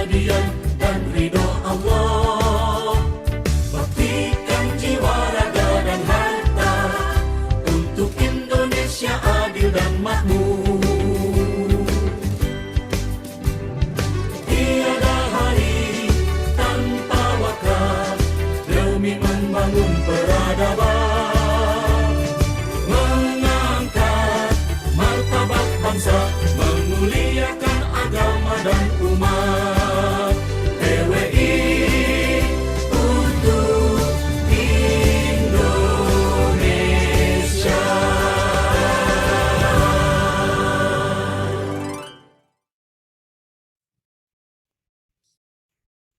keabadian dan ridho Allah. Baktikan jiwa, raga, dan harta untuk Indonesia adil dan makmur. Tiada hari tanpa wakaf demi membangun peradaban, mengangkat martabat bangsa, memuliakan agama dan umat. PWI untuk Indonesia.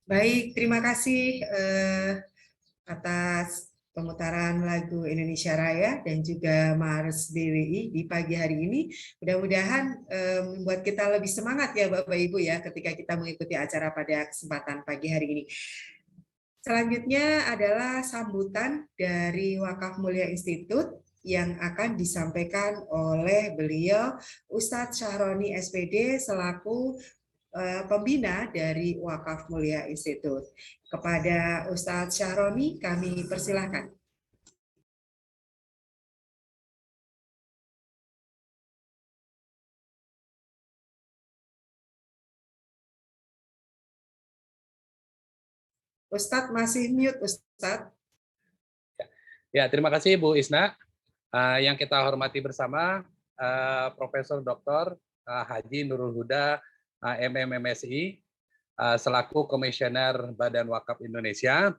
Baik, terima kasih atas pemutaran lagu Indonesia Raya dan juga Mars BWI di pagi hari ini. Mudah-mudahan membuat kita lebih semangat ya Bapak Ibu ya ketika kita mengikuti acara pada kesempatan pagi hari ini. Selanjutnya adalah sambutan dari Wakaf Mulia Institute yang akan disampaikan oleh beliau Ustadz Syahroni SPD selaku pembina dari Wakaf Mulia Institute. Kepada Ustadz Syahroni kami persilahkan. Ustadz masih mute, Ustadz. Ya, terima kasih Bu Isna. Yang kita hormati bersama Profesor Dr. Haji Nurul Huda MMMSI selaku Komisioner Badan Wakaf Indonesia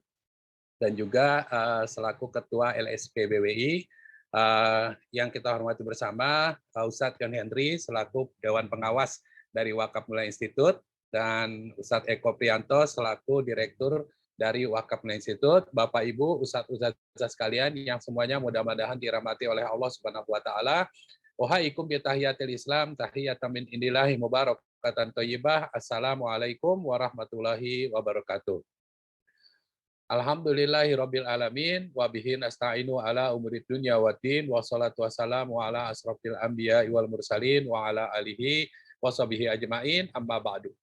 dan juga selaku Ketua LSP BWI. Yang kita hormati bersama Ustadz Yon Henry selaku Dewan Pengawas dari Wakaf Mulia Institute dan Ustadz Eko Prianto selaku Direktur dari Wakaf Mulia Institute, Bapak Ibu, Ustadz sekalian yang semuanya mudah-mudahan dirahmati oleh Allah Subhanahu wa taala. Wahaikum bi tahiyatil Islam, tahiyatan min indillahi mubarakatan thayyibah. Assalamualaikum warahmatullahi wabarakatuh. Alhamdulillahirabbil alamin wa bihi nasta'inu ala umurid dunya waddin wassalatu wassalamu ala asrofil anbiya wal mursalin wa ala alihi washabihi ajmain amma ba'du.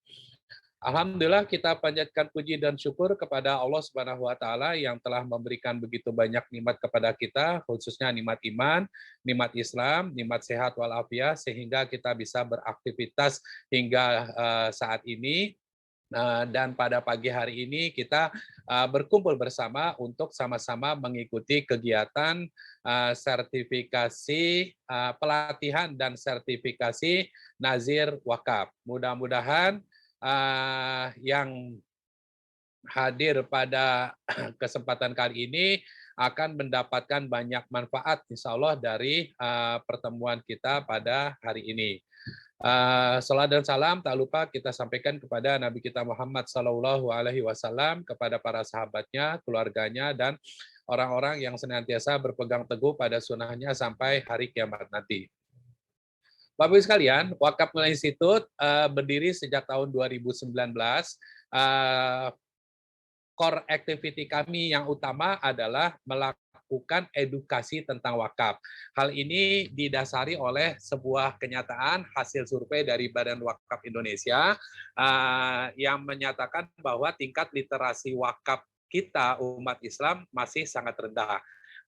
Alhamdulillah kita panjatkan puji dan syukur kepada Allah Subhanahu wa taala yang telah memberikan begitu banyak nikmat kepada kita, khususnya nikmat iman, nikmat Islam, nikmat sehat walafiat sehingga kita bisa beraktivitas hingga saat ini. Dan pada pagi hari ini kita berkumpul bersama untuk sama-sama mengikuti kegiatan sertifikasi pelatihan dan sertifikasi Nazir Wakaf. Mudah-mudahan yang hadir pada kesempatan kali ini akan mendapatkan banyak manfaat insya Allah dari pertemuan kita pada hari ini. Salam dan salam tak lupa kita sampaikan kepada Nabi kita Muhammad SAW, kepada para sahabatnya, keluarganya, dan orang-orang yang senantiasa berpegang teguh pada sunnahnya sampai hari kiamat nanti. Bapak Ibu sekalian, Wakaf Mulia Institute berdiri sejak tahun 2019. Core activity kami yang utama adalah melakukan edukasi tentang wakaf. Hal ini didasari oleh sebuah kenyataan hasil survei dari Badan Wakaf Indonesia yang menyatakan bahwa tingkat literasi wakaf kita umat Islam masih sangat rendah.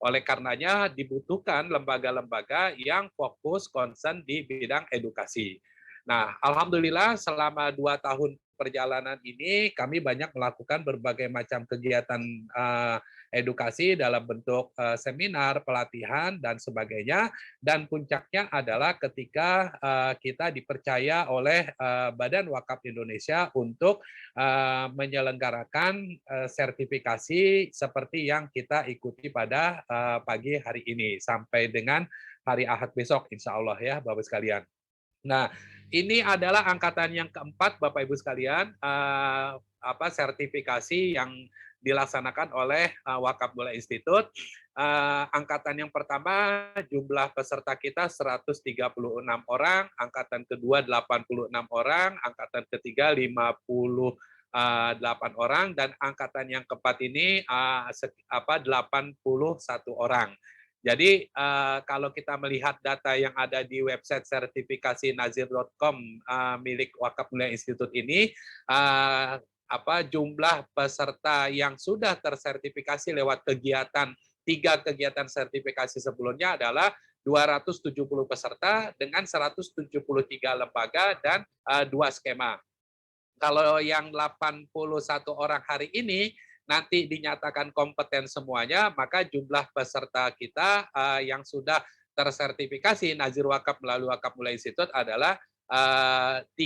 Oleh karenanya dibutuhkan lembaga-lembaga yang fokus concern di bidang edukasi. Nah, alhamdulillah selama 2 tahun perjalanan ini kami banyak melakukan berbagai macam kegiatan edukasi dalam bentuk seminar, pelatihan, dan sebagainya. Dan puncaknya adalah ketika kita dipercaya oleh Badan Wakaf Indonesia untuk menyelenggarakan sertifikasi seperti yang kita ikuti pada pagi hari ini sampai dengan hari Ahad besok, insya Allah ya Bapak sekalian. Nah, ini adalah angkatan yang keempat Bapak Ibu sekalian, sertifikasi yang dilaksanakan oleh Wakaf Mulia Institute. Angkatan yang pertama jumlah peserta kita 136 orang, angkatan kedua 86 orang, angkatan ketiga 58 orang, dan angkatan yang keempat ini 81 orang. Jadi kalau kita melihat data yang ada di website sertifikasi nazir.com milik Wakaf Mulia Institute ini, jumlah peserta yang sudah tersertifikasi lewat kegiatan 3 kegiatan sertifikasi sebelumnya adalah 270 peserta dengan 173 lembaga dan 2 skema. Kalau yang 81 orang hari ini nanti dinyatakan kompeten semuanya, maka jumlah peserta kita yang sudah tersertifikasi Nazir Wakaf melalui Wakaf Mulia Institute adalah 350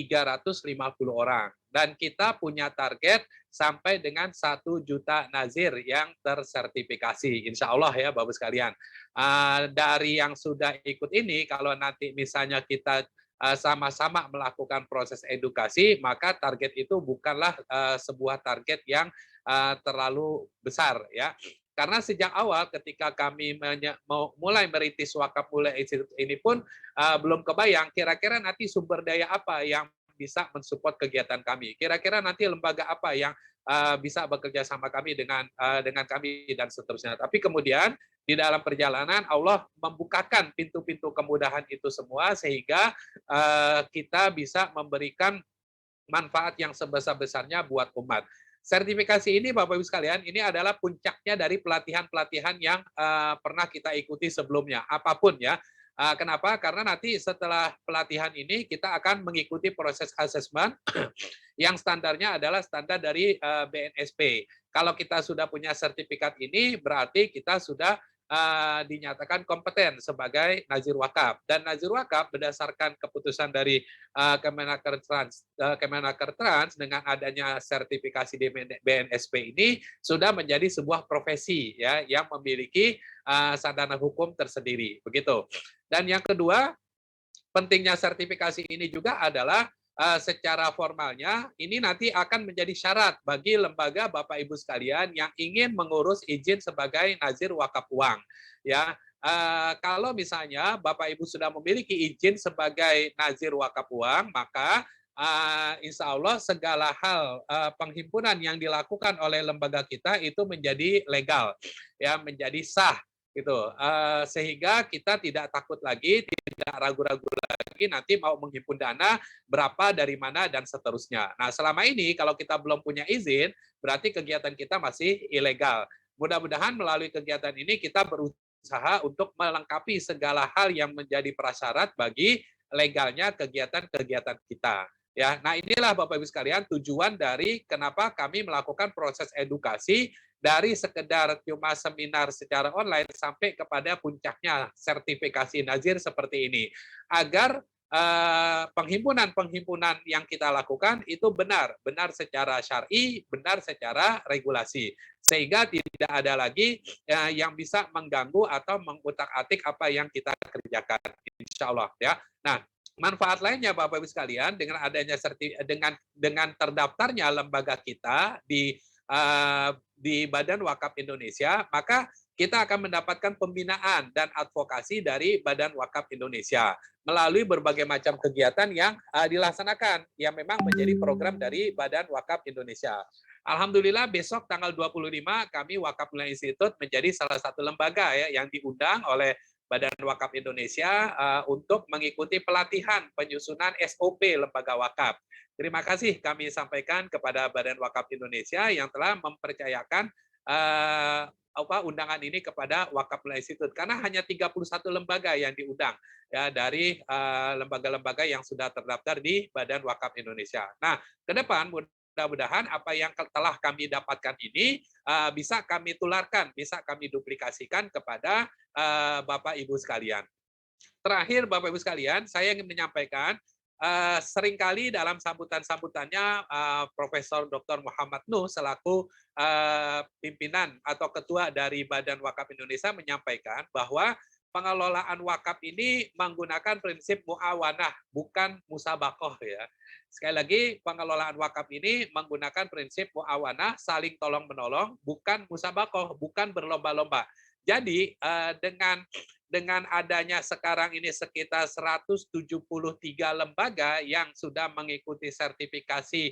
orang. Dan kita punya target sampai dengan 1 juta Nazir yang tersertifikasi. Insya Allah ya Bapak sekalian. Dari yang sudah ikut ini, kalau nanti misalnya kita sama-sama melakukan proses edukasi, maka target itu bukanlah sebuah target yang terlalu besar ya. Karena sejak awal ketika kami mulai merintis Wakaf Mulia Institute ini pun belum kebayang kira-kira nanti sumber daya apa yang bisa mensupport kegiatan kami. Kira-kira nanti lembaga apa yang bisa bekerja sama kami dengan kami dan seterusnya. Tapi kemudian di dalam perjalanan Allah membukakan pintu-pintu kemudahan itu semua sehingga kita bisa memberikan manfaat yang sebesar-besarnya buat umat. Sertifikasi ini Bapak Ibu sekalian, ini adalah puncaknya dari pelatihan-pelatihan yang pernah kita ikuti sebelumnya, apapun ya. Kenapa? Karena nanti setelah pelatihan ini kita akan mengikuti proses asesmen yang standarnya adalah standar dari BNSP. Kalau kita sudah punya sertifikat ini, berarti kita sudah dinyatakan kompeten sebagai Nazir Wakaf. Dan Nazir Wakaf berdasarkan keputusan dari Kemenaker Trans dengan adanya sertifikasi di BNSP ini sudah menjadi sebuah profesi ya yang memiliki sadana hukum tersendiri. Begitu. Dan yang kedua, pentingnya sertifikasi ini juga adalah secara formalnya ini nanti akan menjadi syarat bagi lembaga Bapak Ibu sekalian yang ingin mengurus izin sebagai Nazir Wakaf Uang. Ya, kalau misalnya Bapak Ibu sudah memiliki izin sebagai Nazir Wakaf Uang, maka insya Allah segala hal penghimpunan yang dilakukan oleh lembaga kita itu menjadi legal, ya menjadi sah. Gitu. Sehingga kita tidak takut lagi, tidak ragu-ragu lagi nanti mau menghimpun dana berapa, dari mana, dan seterusnya. Nah, selama ini kalau kita belum punya izin, berarti kegiatan kita masih ilegal. Mudah-mudahan melalui kegiatan ini kita berusaha untuk melengkapi segala hal yang menjadi prasyarat bagi legalnya kegiatan-kegiatan kita. Ya, nah inilah Bapak Ibu sekalian tujuan dari kenapa kami melakukan proses edukasi dari sekedar cuma seminar secara online sampai kepada puncaknya sertifikasi Nazir seperti ini. Agar penghimpunan-penghimpunan yang kita lakukan itu benar secara syar'i, benar secara regulasi. Sehingga tidak ada lagi yang bisa mengganggu atau mengutak-atik apa yang kita kerjakan. Insya Allah ya. Nah, manfaat lainnya Bapak Ibu sekalian dengan adanya dengan terdaftarnya lembaga kita di Badan Wakaf Indonesia, maka kita akan mendapatkan pembinaan dan advokasi dari Badan Wakaf Indonesia melalui berbagai macam kegiatan yang dilaksanakan yang memang menjadi program dari Badan Wakaf Indonesia. Alhamdulillah besok tanggal 25 kami Wakaf Mulia Institute menjadi salah satu lembaga ya yang diundang oleh Badan Wakaf Indonesia untuk mengikuti pelatihan penyusunan SOP lembaga wakaf. Terima kasih kami sampaikan kepada Badan Wakaf Indonesia yang telah mempercayakan undangan ini kepada Wakaf Mulia Institute karena hanya 31 lembaga yang diundang ya dari lembaga-lembaga yang sudah terdaftar di Badan Wakaf Indonesia. Nah, ke depan mudah-mudahan apa yang telah kami dapatkan ini bisa kami tularkan, bisa kami duplikasikan kepada Bapak Ibu sekalian. Terakhir Bapak Ibu sekalian, saya ingin menyampaikan seringkali dalam sambutan-sambutannya Profesor Dr. Muhammad Nuh selaku pimpinan atau ketua dari Badan Wakaf Indonesia menyampaikan bahwa pengelolaan wakaf ini menggunakan prinsip muawanah, bukan musabakoh ya. Sekali lagi, pengelolaan wakaf ini menggunakan prinsip muawanah, saling tolong-menolong, bukan musabakoh, bukan berlomba-lomba. Jadi dengan adanya sekarang ini sekitar 173 lembaga yang sudah mengikuti sertifikasi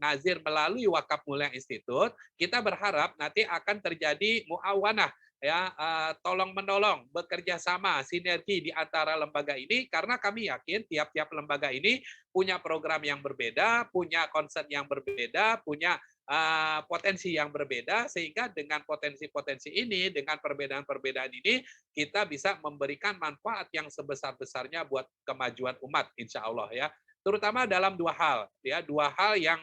Nazir melalui Wakaf Mulia Institute, kita berharap nanti akan terjadi muawanah ya tolong menolong, bekerja sama, sinergi di antara lembaga ini, karena kami yakin tiap-tiap lembaga ini punya program yang berbeda, punya concern yang berbeda, punya potensi yang berbeda, sehingga dengan potensi-potensi ini, dengan perbedaan-perbedaan ini, kita bisa memberikan manfaat yang sebesar-besarnya buat kemajuan umat, insya Allah ya. Terutama dalam dua hal, ya, dua hal yang